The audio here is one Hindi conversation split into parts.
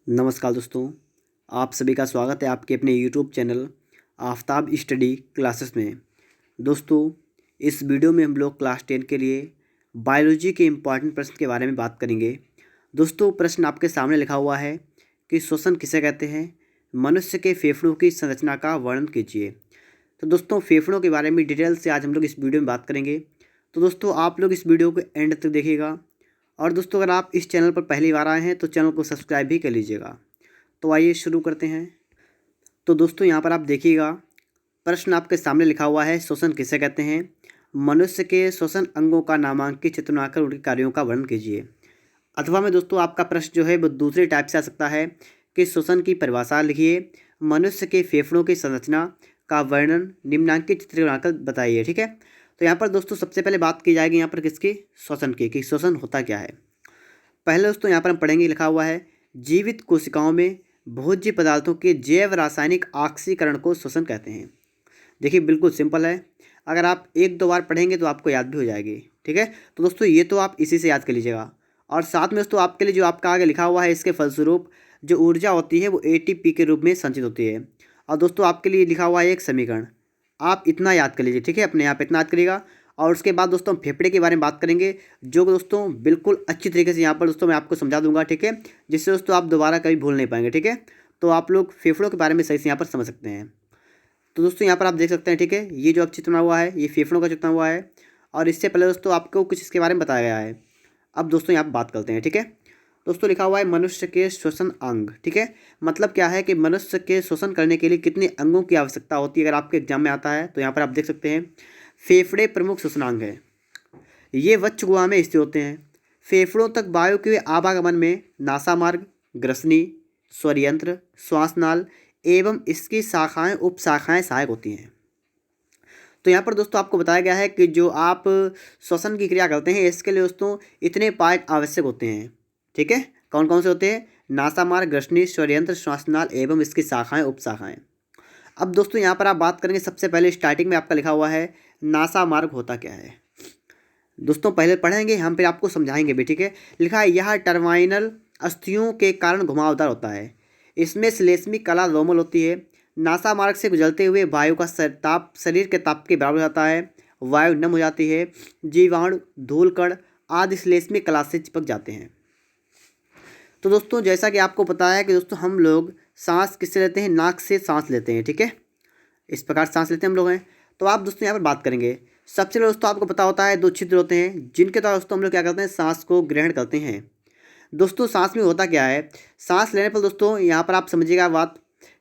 नमस्कार दोस्तों, आप सभी का स्वागत है आपके अपने YouTube channel Aftab study classes में। दोस्तों, इस वीडियो में हम लोग क्लास 10 के लिए बायोलॉजी के इम्पॉर्टेंट प्रश्न के बारे में बात करेंगे। दोस्तों, प्रश्न आपके सामने लिखा हुआ है कि श्वसन किसे कहते हैं, मनुष्य के फेफड़ों की संरचना का वर्णन कीजिए। तो दोस्तों, फेफड़ों के बारे में डिटेल से आज हम लोग इस वीडियो में बात करेंगे। तो दोस्तों, आप लोग इस वीडियो को एंड तक देखिएगा। और दोस्तों, अगर आप इस चैनल पर पहली बार आए हैं तो चैनल को सब्सक्राइब भी कर लीजिएगा। तो आइए शुरू करते हैं। तो दोस्तों, यहाँ पर आप देखिएगा, प्रश्न आपके सामने लिखा हुआ है, श्वसन किसे कहते हैं, मनुष्य के श्वसन अंगों का नामांकित चित्र बनाकर उनके कार्यों का वर्णन कीजिए। अथवा में दोस्तों आपका प्रश्न जो है वो दूसरे टाइप से आ सकता है कि श्वसन की परिभाषा लिखिए, मनुष्य के फेफड़ों की संरचना का वर्णन निम्नांकित चित्र बनाकर बताइए। ठीक है, तो यहाँ पर दोस्तों सबसे पहले बात की जाएगी यहाँ पर किसकी, श्वसन की, कि श्वसन होता क्या है। पहले दोस्तों यहाँ पर हम पढ़ेंगे, लिखा हुआ है, जीवित कोशिकाओं में भोज्य पदार्थों के जैव रासायनिक ऑक्सीकरण को श्वसन कहते हैं। देखिए बिल्कुल सिंपल है, अगर आप एक दो बार पढ़ेंगे तो आपको याद भी हो जाएगी। ठीक है, तो दोस्तों ये तो आप इसी से याद कर लीजिएगा। और साथ में दोस्तों आपके लिए जो आपका आगे लिखा हुआ है, इसके फलस्वरूप जो ऊर्जा होती है वो एटीपी के रूप में संचित होती है। और दोस्तों आपके लिए लिखा हुआ है एक समीकरण, आप इतना याद कर लीजिए। ठीक है, अपने आप इतना याद करिएगा। और उसके बाद दोस्तों हम फेफड़े के बारे में बात करेंगे, जो दोस्तों बिल्कुल अच्छी तरीके से यहाँ पर दोस्तों मैं आपको समझा दूंगा। ठीक है, जिससे दोस्तों आप दोबारा कभी भूल नहीं पाएंगे। ठीक है, तो आप लोग फेफड़ों के बारे में सही से यहाँ पर समझ सकते हैं। तो दोस्तों यहाँ पर आप देख सकते हैं, ठीक है, ये जो अब चित्र बना हुआ है ये फेफड़ों का चित्र बना हुआ है। और इससे पहले दोस्तों आपको कुछ इसके बारे में बताया गया है। अब दोस्तों यहाँ पर बात करते हैं। ठीक है, दोस्तों लिखा हुआ है मनुष्य के श्वसन अंग। ठीक है, मतलब क्या है कि मनुष्य के श्वसन करने के लिए कितने अंगों की आवश्यकता होती है, अगर आपके एग्जाम में आता है तो यहाँ पर आप देख सकते हैं, फेफड़े प्रमुख श्वसनांग है। ये वक्ष गुहा में स्थित होते हैं। फेफड़ों तक वायु के आवागमन में नासामार्ग, ग्रसनी, स्वरयंत्र, श्वासनाल एवं इसकी शाखाएं उपशाखाएं सहायक होती हैं। तो यहाँ पर दोस्तों आपको बताया गया है कि जो आप श्वसन की क्रिया करते हैं इसके लिए दोस्तों इतने पार्ट आवश्यक होते हैं। ठीक है, कौन कौन से होते हैं, नासामार्ग, ग्रसनी, स्वरयंत्र, श्वासनाल एवं इसकी शाखाएं उपशाखाएं। अब दोस्तों यहाँ पर आप बात करेंगे, सबसे पहले स्टार्टिंग में आपका लिखा हुआ है नासामार्ग होता क्या है। दोस्तों पहले पढ़ेंगे हम, फिर आपको समझाएंगे भी। ठीक है, लिखा है, यह टर्माइनल अस्थियों के कारण घुमावदार होता है। इसमें श्लेष्मी कला लोमल होती है। नासा मार्ग से गुजरते हुए वायु का ताप शरीर के ताप के बराबर हो जाता है। वायु नम हो जाती है। जीवाणु, धूल कण आदि श्लेष्मी कला से चिपक जाते हैं। तो दोस्तों जैसा कि आपको पता है कि दोस्तों हम लोग सांस किससे लेते हैं, नाक से सांस लेते हैं। ठीक है, इस प्रकार सांस लेते हैं हम लोग हैं। तो आप दोस्तों यहाँ पर बात करेंगे, सबसे पहले दोस्तों आपको पता होता है दो छिद्र होते हैं जिनके द्वारा दोस्तों हम लोग क्या करते हैं, सांस को ग्रहण करते हैं। दोस्तों सांस में होता क्या है, सांस लेने पर दोस्तों यहाँ पर आप समझिएगा बात,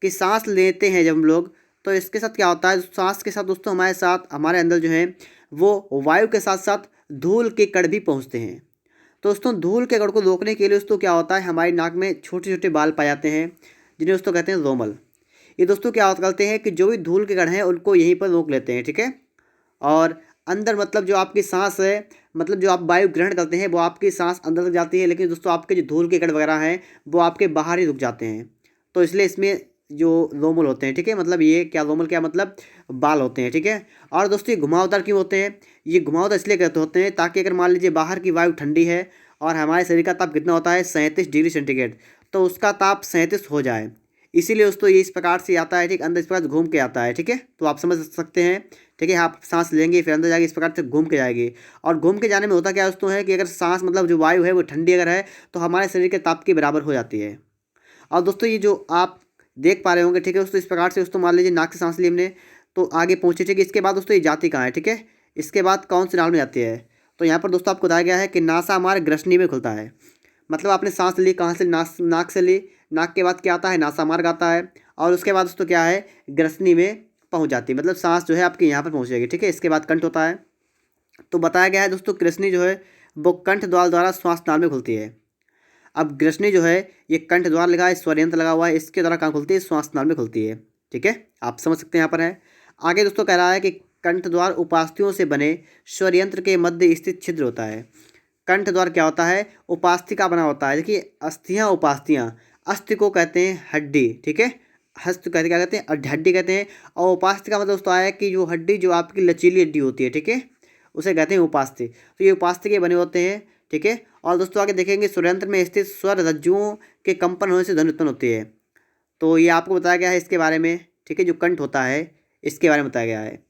कि सांस लेते हैं जब हम लोग, तो इसके साथ क्या होता है, सांस के साथ दोस्तों हमारे साथ हमारे अंदर जो है वो वायु के साथ साथ धूल के कण भी पहुँचते हैं। तो दोस्तों धूल के कण को रोकने के लिए दोस्तों क्या होता है, हमारी नाक में छोटे छोटे बाल पाए जाते हैं जिन्हें दोस्तों कहते हैं रोमल। ये दोस्तों क्या करते हैं कि जो भी धूल के कण हैं उनको यहीं पर रोक लेते हैं। ठीक है, और अंदर मतलब जो आपकी सांस है, मतलब जो आप वायु ग्रहण करते हैं वो आपकी सांस अंदर तक जाती है, लेकिन दोस्तों आपके जो धूल के कण वगैरह हैं वो आपके बाहर ही रुक जाते हैं। तो इसलिए इसमें जो रोमल होते हैं, ठीक है, मतलब ये क्या रोमल क्या मतलब बाल होते हैं। ठीक है, और दोस्तों ये घुमावदार क्यों होते हैं, ये घुमावदार इसलिए कहते होते हैं ताकि अगर मान लीजिए बाहर की वायु ठंडी है और हमारे शरीर का ताप कितना होता है 37 डिग्री सेंटीग्रेड, तो उसका ताप 37 हो जाए, इसीलिए दोस्तों ये इस प्रकार से आता है। ठीक, अंदर इस प्रकार घूम के आता है। ठीक है, तो आप समझ सकते हैं। ठीक है, आप सांस लेंगे फिर अंदर जाके इस प्रकार से घूम के जाएगी, और घूम के जाने में होता क्या दोस्तों है कि अगर सांस मतलब जो वायु है वो ठंडी अगर है तो हमारे शरीर के ताप के बराबर हो जाती है। और दोस्तों ये जो आप देख पा रहे होंगे, ठीक है दोस्तों, इस प्रकार से दोस्तों मान लीजिए नाक से सांस ली हमने तो आगे पहुँचे। ठीक है, इसके बाद दोस्तों ये जाती कहाँ है, ठीक है, इसके बाद कौन से नाल में जाती है, तो यहाँ पर दोस्तों आपको बताया गया है कि नासा हमारे ग्रसनी में खुलता है। मतलब आपने सांस ली कहाँ से, नाक से ली, नाक के बाद क्या आता है, नासा मार्ग आता है, और उसके बाद दोस्तों क्या है, ग्रसनी में पहुंच जाती है, मतलब सांस जो है आपके यहाँ पर पहुंच जाएगी। ठीक है, इसके बाद कंठ होता है। तो बताया गया है दोस्तों ग्रसनी जो है वो कंठ द्वार द्वारा श्वास नाल में खुलती है। अब ग्रसनी जो है ये कंठ द्वार लगा है, स्वरयंत्र लगा हुआ है, इसके द्वारा कहाँ खुलती है, श्वास नाल में खुलती है। ठीक है, आप समझ सकते हैं यहाँ पर है। आगे दोस्तों कह रहा है कि कंठ द्वार उपास्थियों से बने स्वरयंत्र के मध्य स्थित छिद्र होता है। कंठ द्वार क्या होता है, उपास्थि का बना होता है। देखिए अस्थियाँ उपास्थियाँ, अस्थि को कहते हैं हड्डी। ठीक है, हस्त कहते क्या कहते हैं, हड्डी कहते हैं। और उपास्थि का मतलब दोस्तों आया कि जो हड्डी जो आपकी लचीली हड्डी होती है, ठीक है, उसे कहते हैं उपास्थि। तो ये उपास्थि के बने होते हैं। ठीक है, और दोस्तों आगे देखेंगे स्वरयंत्र में स्थित स्वर रज्जुओं के कंपन होने से ध्वनि उत्पन्न होती है। तो ये आपको बताया गया है इसके बारे में, ठीक है, जो कंठ होता है इसके बारे में बताया गया है।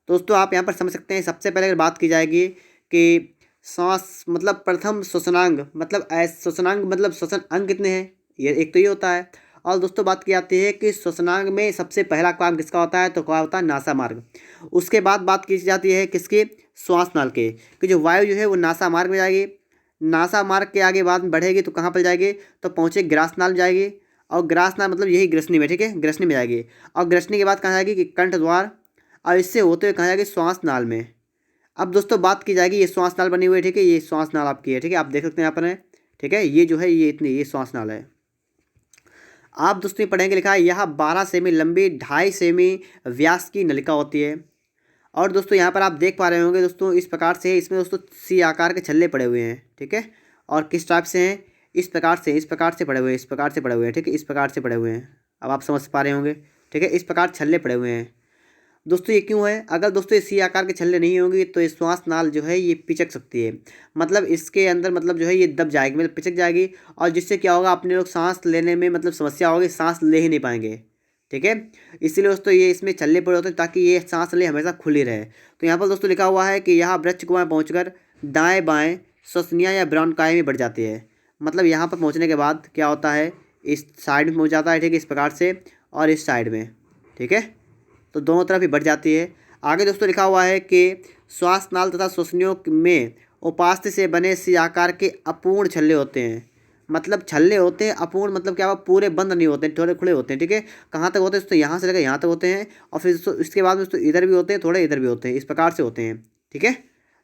दोस्तों आप यहाँ पर समझ सकते हैं, सबसे पहले अगर बात की जाएगी कि श्वास मतलब प्रथम श्वसनांग मतलब श्वसनांग मतलब श्वसन अंग कितने हैं, ये एक तो ये होता है। और दोस्तों बात की जाती है कि श्वसनांग में सबसे पहला काम किसका होता है, तो क्या होता है, नासा मार्ग। उसके बाद बात की जाती है किसकी, श्वास नाल के, कि जो वायु जो है वो नासा मार्ग में जाएगी, नासा मार्ग के आगे बाद में बढ़ेगी तो कहाँ पर जाएगी, तो पहुँचे ग्रास नाल जाएगी, और ग्रास नाल मतलब यही ग्रसनी में, ठीक है, ग्रसनी में जाएगी, और ग्रसनी के बाद कहाँ जाएगी कि कंठ द्वार, और इससे होते हुए कहाँ जाएगी श्वास नाल में। अब दोस्तों बात की जाएगी, ये श्वास नाल बनी हुई है, ठीक है, ये श्वास नाल आपकी है, ठीक है, आप देख सकते हैं यहाँ पर है, ठीक है, ये जो है ये इतनी ये श्वास नाल है। आप दोस्तों ये पढ़ेंगे, लिखा है यह 12 सेमी लंबी 2.5 सेमी व्यास की नलिका होती है। और दोस्तों यहाँ पर आप देख पा रहे होंगे दोस्तों, इस प्रकार से इसमें दोस्तों सी आकार के छल्ले पड़े हुए हैं, ठीक है, और किस टाइप से हैं, इस प्रकार से पड़े हुए हैं, इस प्रकार से पड़े हुए हैं, ठीक है, इस प्रकार से पड़े हुए हैं। अब आप समझ पा रहे होंगे, ठीक है, इस प्रकार छल्ले पड़े हुए हैं। दोस्तों ये क्यों है, अगर दोस्तों ये सी आकार के छल्ले नहीं होंगे तो ये श्वास नाल जो है ये पिचक सकती है, मतलब इसके अंदर मतलब जो है ये दब जाएगी, मतलब पिचक जाएगी, और जिससे क्या होगा, अपने लोग सांस लेने में मतलब समस्या होगी, सांस ले ही नहीं पाएंगे, ठीक है। इसीलिए दोस्तों ये इसमें छल्ले पड़े होते हैं ताकि ये सांस ले हमेशा खुली रहे। तो यहाँ पर दोस्तों लिखा हुआ है कि यहाँ वृक्ष कुआं पहुँच दाएँ बाएँ श्वसनिया या ब्रॉन्काई में बढ़ जाती है, मतलब यहाँ पर पहुँचने के बाद क्या होता है, इस साइड में पहुँच जाता है, ठीक है, इस प्रकार से, और इस साइड में, ठीक है, तो दोनों तरफ ही बढ़ जाती है। आगे दोस्तों लिखा हुआ है कि श्वास नाल तथा श्वसनियों में उपास्थि से बने सी आकार के अपूर्ण छल्ले होते हैं, मतलब छल्ले होते हैं, अपूर्ण मतलब क्या हुआ, पूरे बंद नहीं होते हैं, थोड़े खुले होते हैं, ठीक है। कहाँ तक होते हैं दोस्तों, यहाँ से लेकर यहाँ तक होते हैं, और फिर इसके बाद दोस्तों इधर भी होते हैं, थोड़े इधर भी होते हैं, इस प्रकार से होते हैं, ठीक है।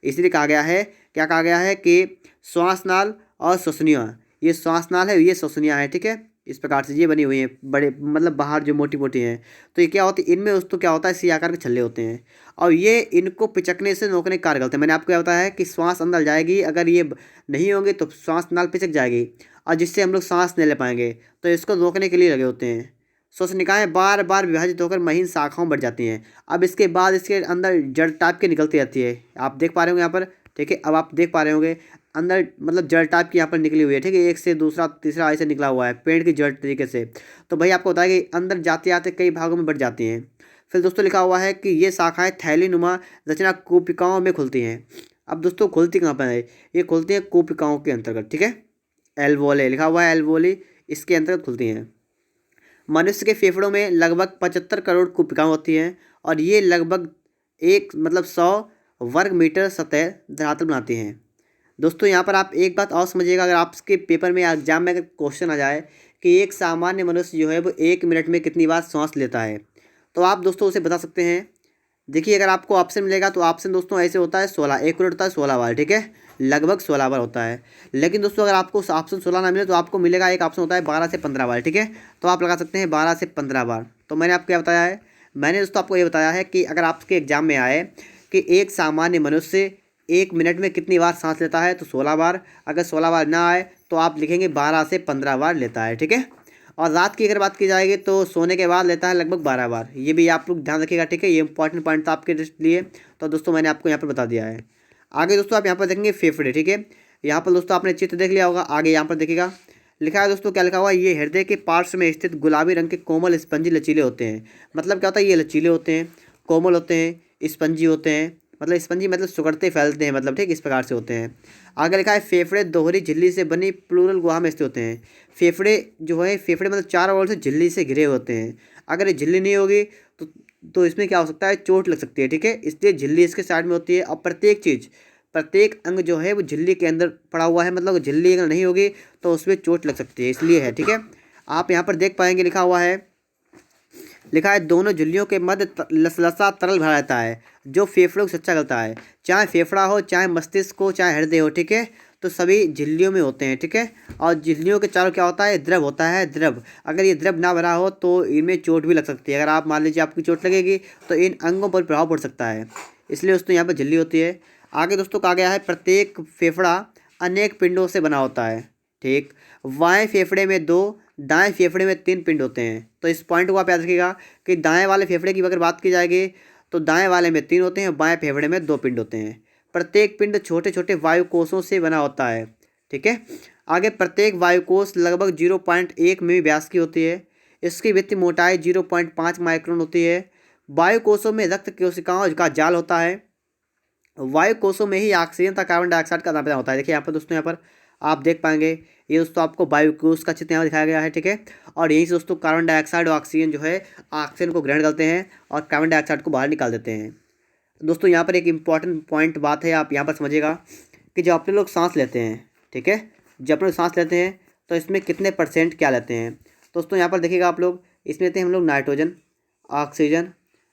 इसलिए कहा गया है, क्या कहा गया है कि श्वास नाल और श्वसनिया, ये श्वास नाल है, ये श्वसनिया है, ठीक है, इस प्रकार से ये बनी हुई हैं, बड़े मतलब बाहर जो मोटी मोटी हैं। तो ये क्या होती है, इनमें दोस्तों क्या होता है, सी आकार के छल्ले होते हैं, और ये इनको पिचकने से रोकने का कार्य करते हैं। मैंने आपको क्या बताया है कि श्वास अंदर जाएगी, अगर ये नहीं होंगे तो श्वास नाल पिचक जाएगी, और जिससे हम लोग सांस नहीं ले पाएंगे, तो इसको रोकने के लिए लगे होते हैं। श्वसनिकाएँ बार बार विभाजित होकर महीन शाखाओं बढ़ जाती हैं। अब इसके बाद इसके अंदर जड़ टाइप की निकलती रहती है, आप देख पा रहे होंगे यहाँ पर, ठीक है, अब आप देख पा रहे होंगे अंदर मतलब जड़ टाइप की यहाँ पर निकली हुई है, ठीक है, एक से दूसरा तीसरा ऐसे निकला हुआ है पेड़ की जड़ तरीके से। तो भाई आपको बताया कि अंदर जाते जाते कई भागों में बढ़ जाती हैं। फिर दोस्तों लिखा हुआ है कि ये शाखाएं थैली नुमा रचना कोशिकाओं में खुलती हैं। अब दोस्तों खुलती कहाँ पर है, ये खुलती हैं कोशिकाओं के अंतर्गत, ठीक है, एल्वोले लिखा हुआ है, एल्वोली इसके अंतर्गत खुलती हैं। मनुष्य के फेफड़ों में लगभग 75 करोड़ कोशिकाएं होती हैं, और ये लगभग एक मतलब 100 वर्ग मीटर सतह धरातल बनाती हैं। दोस्तों यहाँ पर आप एक बात और समझिएगा, अगर आपके पेपर में एग्जाम में अगर क्वेश्चन आ जाए कि एक सामान्य मनुष्य जो है वो 1 मिनट में कितनी बार सांस लेता है, तो आप दोस्तों उसे बता सकते हैं। देखिए अगर आपको ऑप्शन मिलेगा तो ऑप्शन दोस्तों ऐसे होता है 16, 1 मिनट होता है 16 बार, ठीक है, लगभग 16 बार होता है। लेकिन दोस्तों अगर आपको ऑप्शन 16 ना मिले तो आपको मिलेगा एक ऑप्शन होता है 12 से 15 बार, ठीक है, तो आप लगा सकते हैं 12 से 15 बार। तो मैंने आपको क्या बताया है, मैंने दोस्तों आपको ये बताया है कि अगर आपके एग्जाम में आए कि एक सामान्य मनुष्य 1 मिनट में कितनी बार सांस लेता है, तो 16 बार। अगर 16 बार ना आए तो आप लिखेंगे 12 से 15 बार लेता है, ठीक है। और रात की अगर बात की जाएगी तो सोने के बाद लेता है लगभग 12 बार, ये भी आप लोग ध्यान रखिएगा, ठीक है, ये इंपॉर्टेंट पॉइंट था आपके लिए। तो दोस्तों मैंने आपको यहाँ पर बता दिया है। आगे दोस्तों आप यहाँ पर देखेंगे फेफड़े, ठीक है, यहाँ पर दोस्तों आपने चित्र देख लिया होगा, आगे यहाँ पर देखिएगा लिखा है दोस्तों, क्या लिखा हुआ है, ये हृदय के पार्श्व में स्थित गुलाबी रंग के कोमल स्पंजी लचीले होते हैं। मतलब क्या होता है, ये लचीले होते हैं, कोमल होते हैं, स्पंजी होते हैं, मतलब स्पंजी मतलब सुगड़ते फैलते हैं, मतलब ठीक इस प्रकार से होते हैं। आगे लिखा है फेफड़े दोहरी झिल्ली से बनी प्लूरल गुहा में स्थित होते हैं। फेफड़े जो है, फेफड़े मतलब चारों ओर से झिल्ली से घिरे होते हैं। अगर ये झिल्ली नहीं होगी तो इसमें क्या हो सकता है, चोट लग सकती है, ठीक है, इसलिए झिल्ली इसके साइड में होती है। और प्रत्येक अंग जो है वो झिल्ली के अंदर पड़ा हुआ है, मतलब झिल्ली अगर नहीं होगी तो उसमें चोट लग सकती है, इसलिए है, ठीक है। आप यहाँ पर देख पाएंगे लिखा हुआ है, लिखा है दोनों झिल्लियों के मध्य लसलसा तरल भरा रहता है जो फेफड़ों को सच्चा करता है। चाहे फेफड़ा हो, चाहे मस्तिष्क हो, चाहे हृदय हो, ठीक है, तो सभी झिल्लियों में होते हैं, ठीक है। और झिल्लियों के चारों क्या होता है, द्रव होता है, द्रव। अगर ये द्रव ना भरा हो तो इनमें चोट भी लग सकती है। अगर आप मान लीजिए आपकी चोट लगेगी तो इन अंगों पर प्रभाव पड़ सकता है, इसलिए दोस्तों यहाँ पर झिल्ली होती है। आगे दोस्तों कहा गया है प्रत्येक फेफड़ा अनेक पिंडों से बना होता है, ठीक। बाएं फेफड़े में 2, दाएं फेफड़े में 3 पिंड होते हैं। तो इस पॉइंट को आप याद रखिएगा कि दाएं वाले फेफड़े की अगर बात की जाएगी तो दाएं वाले में 3 होते हैं, बाएं फेफड़े में 2 पिंड होते हैं। प्रत्येक पिंड छोटे छोटे वायु कोषों से बना होता है, ठीक है। आगे प्रत्येक वायुकोश लगभग 0.1 मिमी व्यास की होती है। इसकी वृत्तीय मोटाई 0.5 माइक्रोन होती है। वायुकोशों में रक्त कोशिकाओं का जाल होता है। वायुकोशों में ही ऑक्सीजन तथा कार्बन डाइऑक्साइड का आदान प्रदान होता है। देखिए यहाँ पर दोस्तों, यहाँ पर आप देख पाएंगे, ये दोस्तों आपको वायुकोश का चित्र यहाँ दिखाया गया है, ठीक है। और यहीं से दोस्तों कार्बन डाइऑक्साइड और ऑक्सीजन जो है ऑक्सीजन को ग्रहण करते हैं और कार्बन डाइऑक्साइड को बाहर निकाल देते हैं। दोस्तों यहाँ पर एक इम्पॉर्टेंट पॉइंट बात है, आप यहाँ पर समझिएगा कि जब अपने लोग सांस लेते हैं, ठीक है, जब अपने लोग सांस लेते हैं तो इसमें कितने % क्या लेते हैं। दोस्तों यहाँ पर देखिएगा आप लोग, इसमें लेते हैं हम लोग नाइट्रोजन, ऑक्सीजन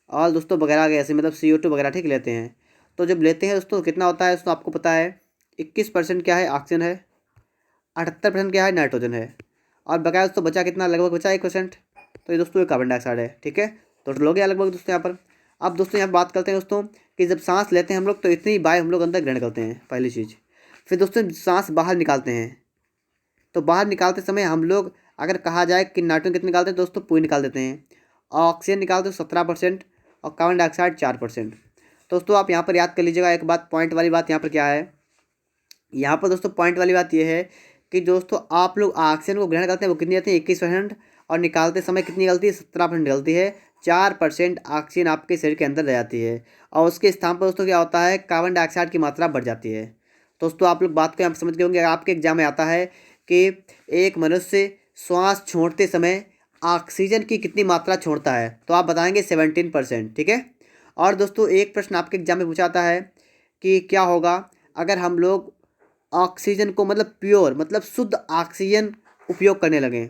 और दोस्तों वगैरह गैसें, मतलब CO2 वगैरह, ठीक लेते हैं। तो जब लेते हैं दोस्तों कितना होता है दोस्तों, आपको पता है 21% क्या है ऑक्सीजन है, 78% क्या है नाइट्रोजन है, और बकाया दोस्तों बचा कितना, लगभग बचा 1%। तो ये दोस्तों कार्बन डाइऑक्साइड है, ठीक है। तो टोटल हो गया लगभग दोस्तों यहाँ पर। अब दोस्तों यहाँ बात करते हैं दोस्तों कि जब सांस लेते हैं हम लोग तो इतनी वायु हम लोग अंदर ग्रहण करते हैं, पहली चीज़। फिर दोस्तों सांस बाहर निकालते हैं, तो बाहर निकालते समय हम लोग अगर कहा जाए कि नाइट्रोजन कितने निकालते हैं दोस्तों, पूरी निकाल देते हैं। ऑक्सीजन निकालते हैं 17% और कार्बन डाइऑक्साइड 4%। दोस्तों आप यहाँ पर याद कर लीजिएगा एक बात, पॉइंट वाली बात यहाँ पर क्या है, यहाँ पर दोस्तों पॉइंट वाली बात ये है कि दोस्तों आप लोग ऑक्सीजन को ग्रहण करते हैं, वो कितनी आती है 21%, और निकालते समय कितनी निकलती है 17% निकलती है। 4% ऑक्सीजन आपके शरीर के अंदर रह जाती है, और उसके स्थान पर दोस्तों क्या होता है, कार्बन डाइऑक्साइड की मात्रा बढ़ जाती है। दोस्तों आप लोग बात को यहाँ समझ गए होंगे, आपके एग्जाम में आता है कि एक मनुष्य श्वास छोड़ते समय ऑक्सीजन की कितनी मात्रा छोड़ता है, तो आप बताएंगे 17%, ठीक है। और दोस्तों एक प्रश्न आपके एग्जाम में पूछा जाता है कि क्या होगा अगर हम लोग ऑक्सीजन को मतलब प्योर, मतलब शुद्ध ऑक्सीजन उपयोग करने लगें।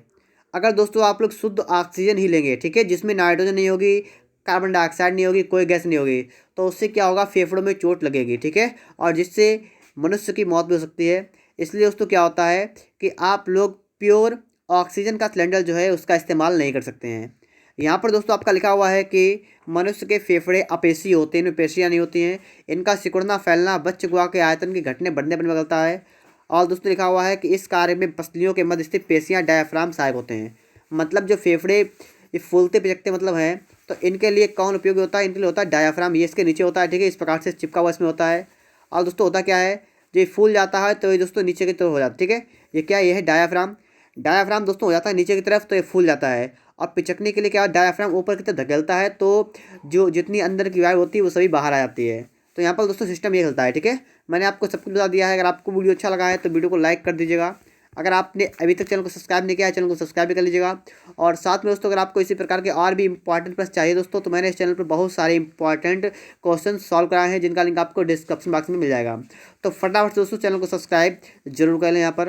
अगर दोस्तों आप लोग शुद्ध ऑक्सीजन ही लेंगे, ठीक है, जिसमें नाइट्रोजन नहीं होगी, कार्बन डाइऑक्साइड नहीं होगी, कोई गैस नहीं होगी, तो उससे क्या होगा, फेफड़ों में चोट लगेगी, ठीक है, और जिससे मनुष्य की मौत भी हो सकती है। इसलिए दोस्तों क्या होता है कि आप लोग प्योर ऑक्सीजन का सिलेंडर जो है उसका इस्तेमाल नहीं कर सकते हैं। यहाँ पर दोस्तों आपका लिखा हुआ है कि मनुष्य के फेफड़े अपेशी होते हैं, इनमें पेशियाँ नहीं होती हैं। इनका सिकुड़ना फैलना बच्चे गुहा के आयतन के घटने बढ़ने पर बदलता है। और दोस्तों लिखा हुआ है कि इस कार्य में पसलियों के मध्य स्थित पेशियाँ डायाफ्राम सहायक होते हैं। मतलब जो फेफड़े ये फूलते पिचकते मतलब हैं, तो इनके लिए कौन उपयोगी होता है, इनके लिए होता है डायाफ्राम, ये इसके नीचे होता है, ठीक है, इस प्रकार से चिपका हुआ इसमें होता है। और दोस्तों होता क्या है, जो फूल जाता है तो ये दोस्तों नीचे की तरफ हो जाता है, ठीक है, ये क्या है, ये है डायाफ्राम। डायाफ्राम दोस्तों हो जाता है नीचे की तरफ, तो ये फूल जाता है। और पिचकने के लिए क्या, डायाफ्राम ऊपर की तरफ धकेलता है, तो जो जितनी अंदर की वायु होती है वो सभी बाहर आ जाती है। तो यहाँ पर दोस्तों सिस्टम ये चलता है, ठीक है। मैंने आपको सब कुछ बता दिया है। अगर आपको वीडियो अच्छा लगा है तो वीडियो को लाइक कर दीजिएगा। अगर आपने अभी तक चैनल को सब्सक्राइब नहीं किया है, चैनल को सब्सक्राइब भी कर लीजिएगा। और साथ में दोस्तों अगर आपको इसी प्रकार के और भी इंपॉर्टेंट प्रश्न चाहिए दोस्तों, तो मैंने इस चैनल पर बहुत सारे इंपॉर्टेंट क्वेश्चन सॉल्व कराए हैं, जिनका लिंक आपको डिस्क्रिप्शन बॉक्स में मिल जाएगा। तो फटाफट से दोस्तों चैनल को सब्सक्राइब जरूर कर लें यहाँ पर।